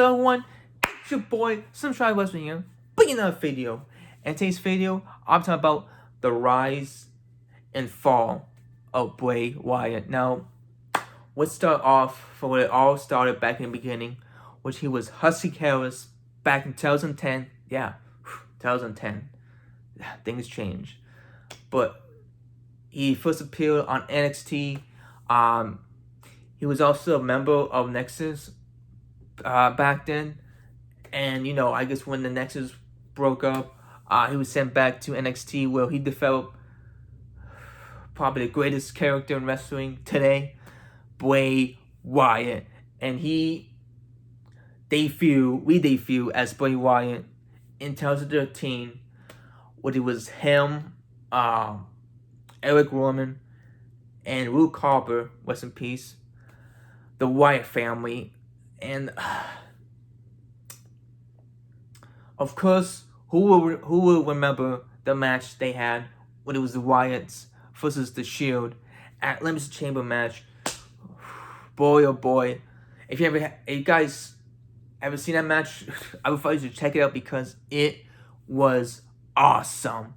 What's up, everyone? It's your boy, SlimShauny Westman here, bringing another video. And today's video, I'm talking about the rise and fall of Bray Wyatt. Now, let's start off from where it all started back in the beginning, which he was Husky Harris back in 2010. Yeah, 2010. Things changed. But he first appeared on NXT. He was also a member of Nexus back then. And, you know, I guess when the Nexus broke up, he was sent back to NXT, where he developed probably the greatest character in wrestling today, Bray Wyatt. And we debuted as Bray Wyatt in 2013, when it was him, Eric Rowan, and Luke Harper, rest in peace, the Wyatt family. And of course, who will remember the match they had when it was the Wyatts versus the Shield at Elimination Chamber match? Boy, oh boy! If you guys ever seen that match, I would advise you to check it out because it was awesome.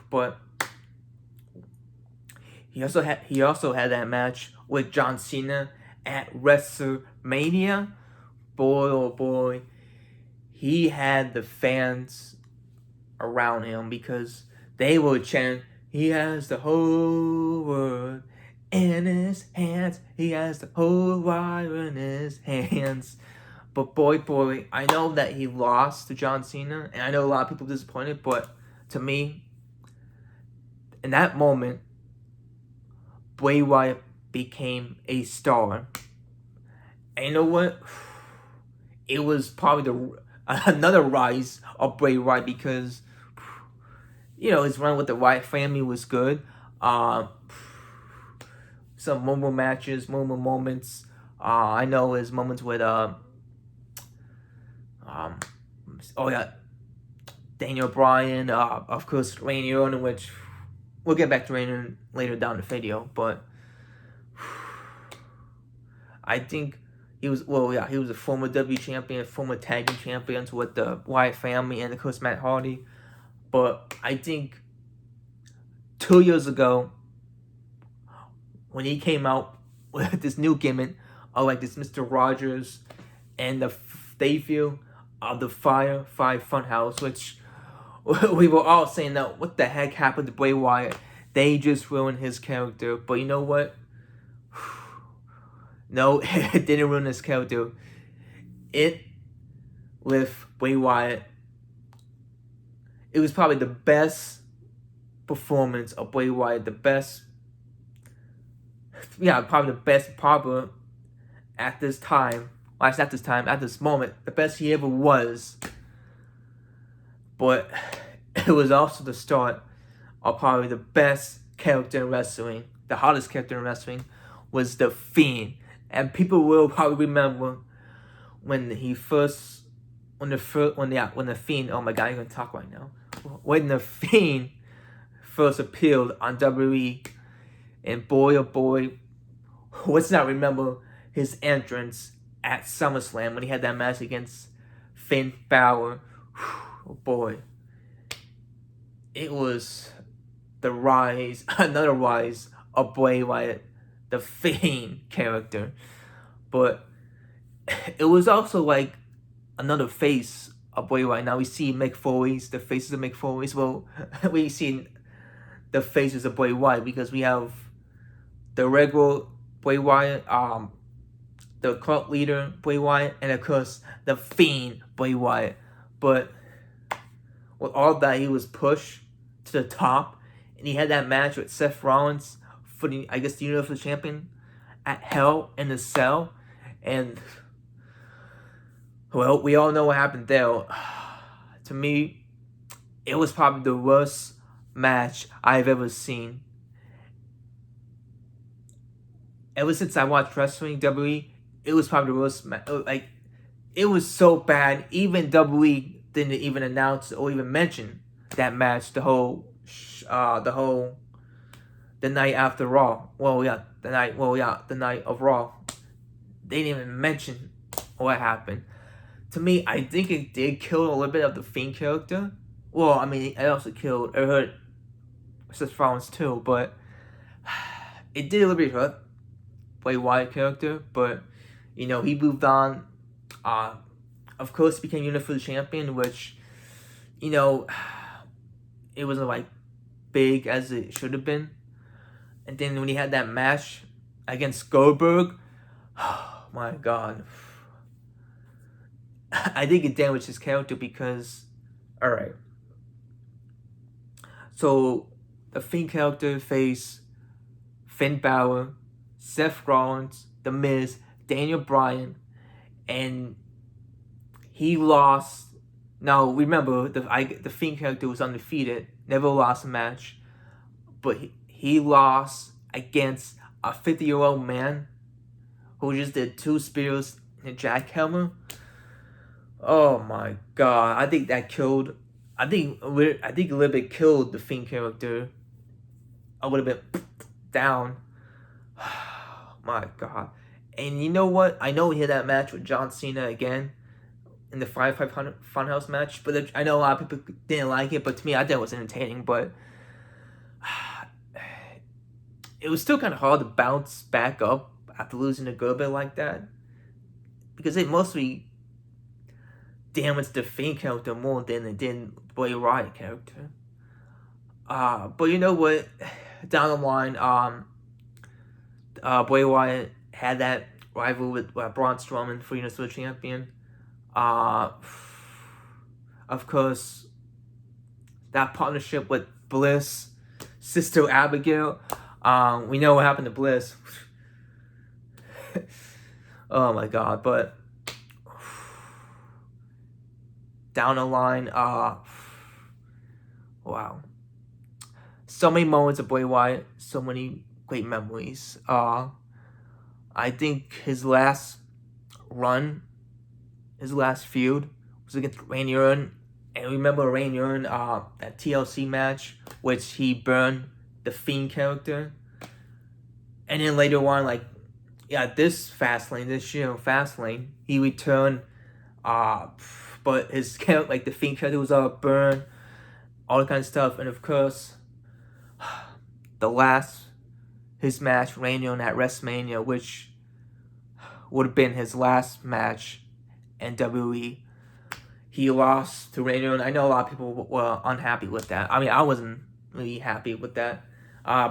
But he also had that match with John Cena at WrestleMania. Boy, oh boy, he had the fans around him because they were chanting, "He has the whole world in his hands. He has the whole world in his hands." But boy, I know that he lost to John Cena, and I know a lot of people disappointed, but to me, in that moment, Bray Wyatt became a star. And you know what? It was probably another rise of Bray Wyatt because, you know, his run with the Wyatt family was good. Some memorable matches, memorable moments. I know his moments with Daniel Bryan, of course, Randy Orton, which we'll get back to Randy later down the video, but I think he was a former W champion, former tag team champions with the Wyatt family, and of course Matt Hardy. But I think 2 years ago, when he came out with this new gimmick of like this Mr. Rogers and the debut of the Firefly Funhouse, which we were all saying that what the heck happened to Bray Wyatt? They just ruined his character. But you know what? No, it didn't ruin his character. It, with Bray Wyatt, it was probably the best performance of Bray Wyatt. Probably the best probably at this time. Well, it's not this time, at this moment. The best he ever was. But it was also the start of probably the best character in wrestling. The hottest character in wrestling was the Fiend. And people will probably remember when the Fiend, oh my god, I'm gonna talk right now. When the Fiend first appeared on WWE, and boy oh boy, let's not remember his entrance at SummerSlam when he had that match against Finn Balor. Oh boy. It was another rise of Bray Wyatt, the Fiend character. But it was also like another face of Bray Wyatt. Now we see Mick Foley's, the faces of Mick Foley's. Well, we see the faces of Bray Wyatt because we have the regular Bray Wyatt, the cult leader Bray Wyatt, and of course the Fiend Bray Wyatt. But with all that, he was pushed to the top, and he had that match with Seth Rollins for the Universal Champion at Hell in a Cell, and well, we all know what happened there. To me, it was probably the worst match I've ever seen. Ever since I watched wrestling, WWE, it was probably the worst match. Like, it was so bad. Even WWE didn't even announce or even mention that match. The night after Raw. The night of Raw. They didn't even mention what happened. to me, I think it did kill a little bit of the Fiend character. Well, I mean, it also killed, it hurt Seth Rollins too, but it did a little bit hurt Bray Wyatt character, but, you know, he moved on. Of course, became Universal Champion, which, you know, it wasn't like big as it should have been. And then when he had that match against Goldberg, oh my God, I think it damaged his character because, all right. So the Fiend character faced Finn Balor, Seth Rollins, The Miz, Daniel Bryan, and he lost. Now remember, the Fiend character was undefeated, never lost a match, but he lost against a 50-year-old man who just did 2 spears in a jackhammer. Oh my God! I think that killed. I think a little bit killed the Fiend character. A little bit down. My God! And you know what? I know he had that match with John Cena again in the 500 Funhouse match, but I know a lot of people didn't like it. But to me, I thought it was entertaining. But it was still kind of hard to bounce back up after losing a good bit like that, because it mostly damaged the Fiend character more than it did Bray Wyatt character. But you know what? Down the line, Bray Wyatt had that rival with Braun Strowman for Universal Champion. Of course, that partnership with Bliss, Sister Abigail. We know what happened to Bliss. Oh my God! But down the line, wow. So many moments of Bray Wyatt, so many great memories. I think his last run, his last feud was against Randy Orton. And remember Randy Orton, that TLC match, which he burned the Fiend character. And then later on, like, yeah, this year, Fastlane, he returned, but his character, like the Fiend character, was all burned, all that kind of stuff. And of course, his match, Randy Orton at WrestleMania, which would have been his last match in WWE. He lost to Randy Orton. I know a lot of people were unhappy with that. I mean, I wasn't really happy with that.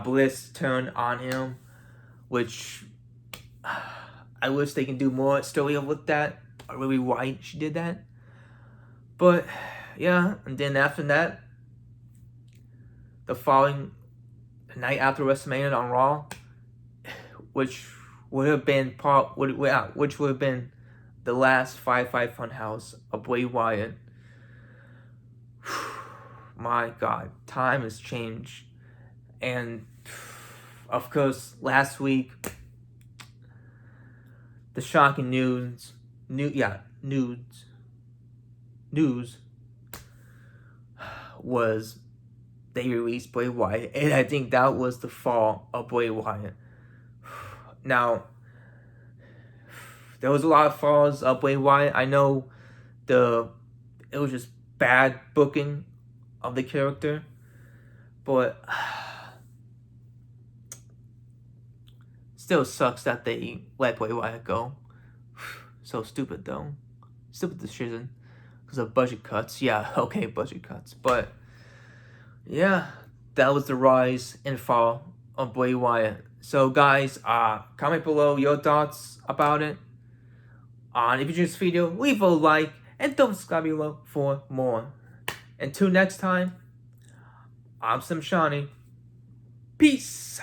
Bliss turned on him, which I wish they can do more story with that. Or really why she did that. But yeah, and then after that, the night after WrestleMania on Raw, which would have been the last 5-5 Funhouse of Bray Wyatt. My God, time has changed. And of course, last week, the shocking news was they released Bray Wyatt, and I think that was the fall of Bray Wyatt. Now, there was a lot of falls of Bray Wyatt. I know it was just bad booking of the character, but still sucks that they let Bray Wyatt go. So stupid though. Stupid decision because of budget cuts. Yeah, okay, budget cuts. But yeah, that was the rise and fall of Bray Wyatt. So guys, comment below your thoughts about it. If you enjoyed this video, leave a like and don't subscribe below for more. Until next time, I'm SlimShauny. Peace.